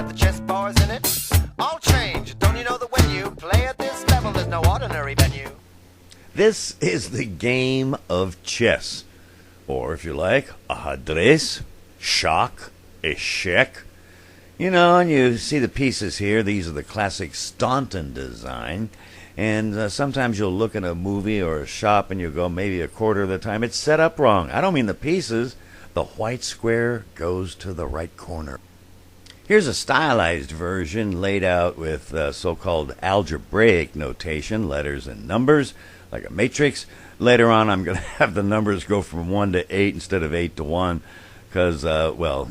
the chessboards in it, all change. Don't you know that when you play at this level, there's no ordinary venue? This is the game of chess, or if you like, ajedrez, schach, échec. You know, and you see the pieces here. These are the classic Staunton design. And sometimes you'll look at a movie or a shop and you'll go maybe a quarter of the time it's set up wrong. I don't mean the pieces. The white square goes to the right corner. Here's a stylized version laid out with so-called algebraic notation, letters and numbers, like a matrix. Later on, I'm going to have the numbers go from 1 to 8 instead of 8 to 1 because, well,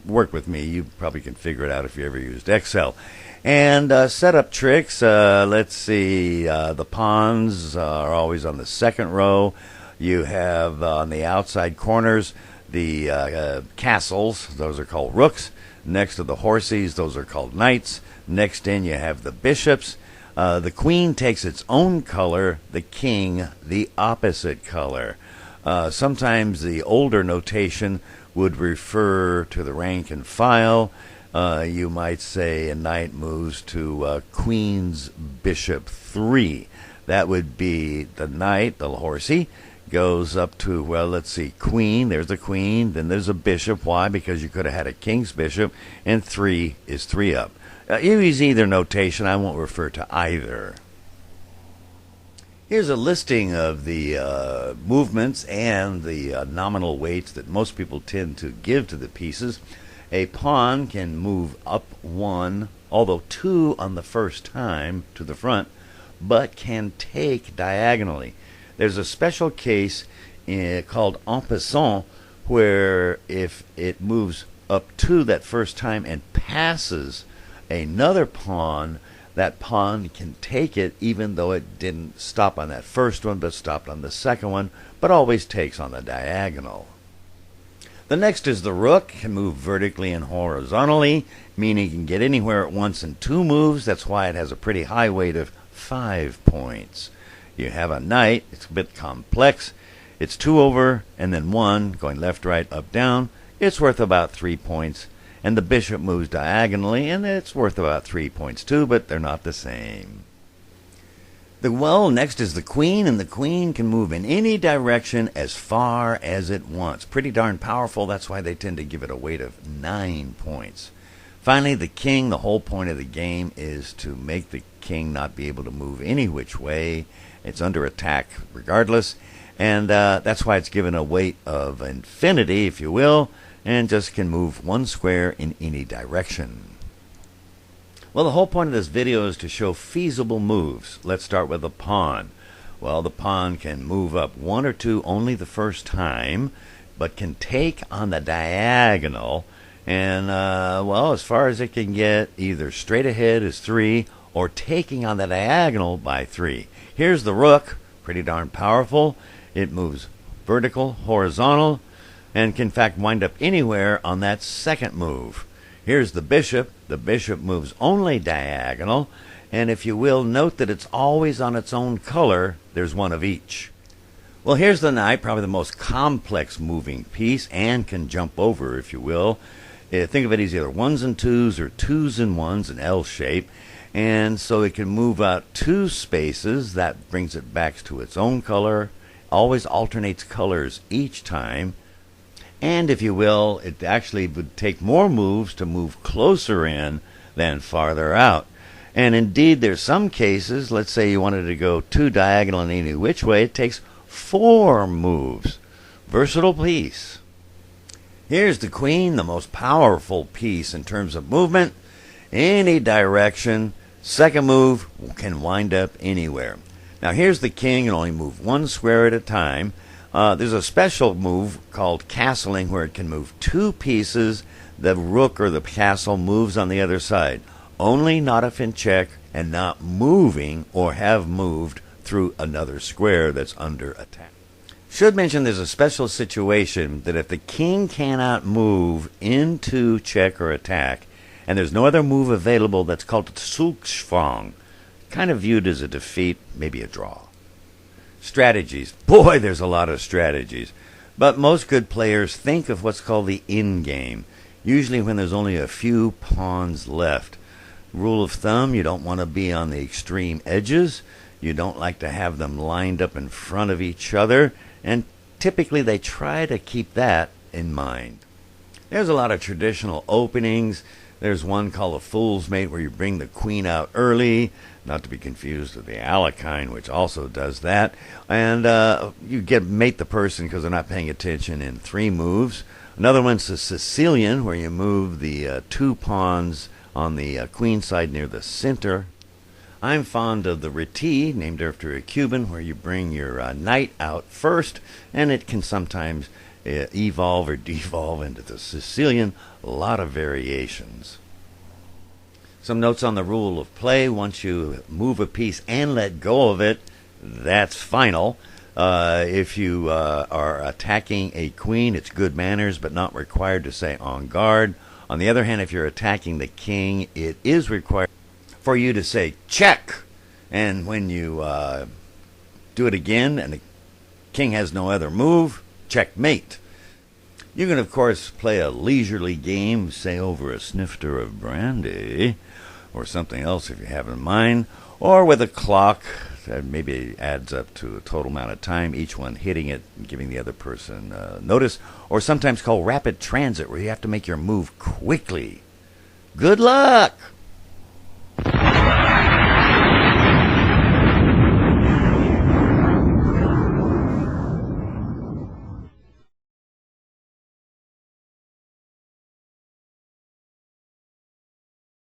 work with me. You probably can figure it out if you ever used Excel. And setup tricks, let's see, the pawns are always on the second row. You have on the outside corners the castles, those are called rooks. Next to the horses, those are called knights. Next in you have the bishops. The queen takes its own color, the king the opposite color. Sometimes the older notation would refer to the rank and file. You might say a knight moves to queen's bishop 3. That would be the knight, the horsey, goes up to, well, let's see, queen. There's the queen. Then there's a bishop. Why? Because you could have had a king's bishop. And 3 is 3 up. You use either notation. I won't refer to either. Here's a listing of the movements and the nominal weights that most people tend to give to the pieces. A pawn can move up 1, although 2 on the first time to the front, but can take diagonally. There's a special case called en passant where if it moves up 2 that first time and passes another pawn, that pawn can take it even though it didn't stop on that first one but stopped on the second one, but always takes on the diagonal. The next is the rook, can move vertically and horizontally, meaning it can get anywhere at once in 2 moves. That's why it has a pretty high weight of 5 points. You have a knight, it's a bit complex. It's 2 over and then 1, going left, right, up, down. It's worth about 3 points. And the bishop moves diagonally, and it's worth about 3 points too, but they're not the same. Next is the queen, and the queen can move in any direction as far as it wants. Pretty darn powerful. That's why they tend to give it a weight of 9 points. Finally, the king. The whole point of the game is to make the king not be able to move any which way. It's under attack regardless, and that's why it's given a weight of infinity, if you will, and just can move 1 square in any direction. Well, the whole point of this video is to show feasible moves. Let's start with the pawn. Well, the pawn can move up 1 or 2 only the first time, but can take on the diagonal. And, well, as far as it can get, either straight ahead is 3 or taking on the diagonal by 3. Here's the rook, pretty darn powerful. It moves vertical, horizontal, and can in fact wind up anywhere on that second move. Here's the bishop. The bishop moves only diagonal, and if you will, note that it's always on its own color. There's 1 of each. Well, here's the knight, probably the most complex moving piece, and can jump over, if you will. Think of it as either 1s and 2s or 2s and 1s, an L shape, and so it can move out 2 spaces. That brings it back to its own color. Always alternates colors each time. And if you will, it actually would take more moves to move closer in than farther out. And indeed, there's some cases, let's say you wanted to go 2 diagonal in any which way, it takes 4 moves. Versatile piece. Here's the queen, the most powerful piece in terms of movement. Any direction. Second move can wind up anywhere. Now here's the king, and only move 1 square at a time. There's a special move called castling where it can move 2 pieces. The rook or the castle moves on the other side. Only not if in check and not moving or have moved through another square that's under attack. Should mention there's a special situation that if the king cannot move into check or attack and there's no other move available, that's called Zugzwang. Kind of viewed as a defeat, maybe a draw. Strategies. Boy, there's a lot of strategies. But most good players think of what's called the in game. usually when there's only a few pawns left. Rule of thumb, you don't want to be on the extreme edges. You don't like to have them lined up in front of each other, and typically they try to keep that in mind. There's a lot of traditional openings. There's one called a Fool's Mate where you bring the queen out early, not to be confused with the Alekhine, which also does that. And you mate the person because they're not paying attention in 3 moves. Another one's a Sicilian where you move the 2 pawns on the queen side near the center. I'm fond of the Reti, named after a Cuban, where you bring your knight out first, and it can sometimes evolve or devolve into the Sicilian. A lot of variations. Some notes on the rule of play. Once you move a piece and let go of it, that's final. If you are attacking a queen, it's good manners, but not required to say en garde. On the other hand, if you're attacking the king, it is required for you to say check. And when you do it again and the king has no other move, checkmate. You can, of course, play a leisurely game, say over a snifter of brandy, or something else if you have in mind, or with a clock that maybe adds up to a total amount of time, each one hitting it and giving the other person notice, or sometimes called rapid transit, where you have to make your move quickly. Good luck!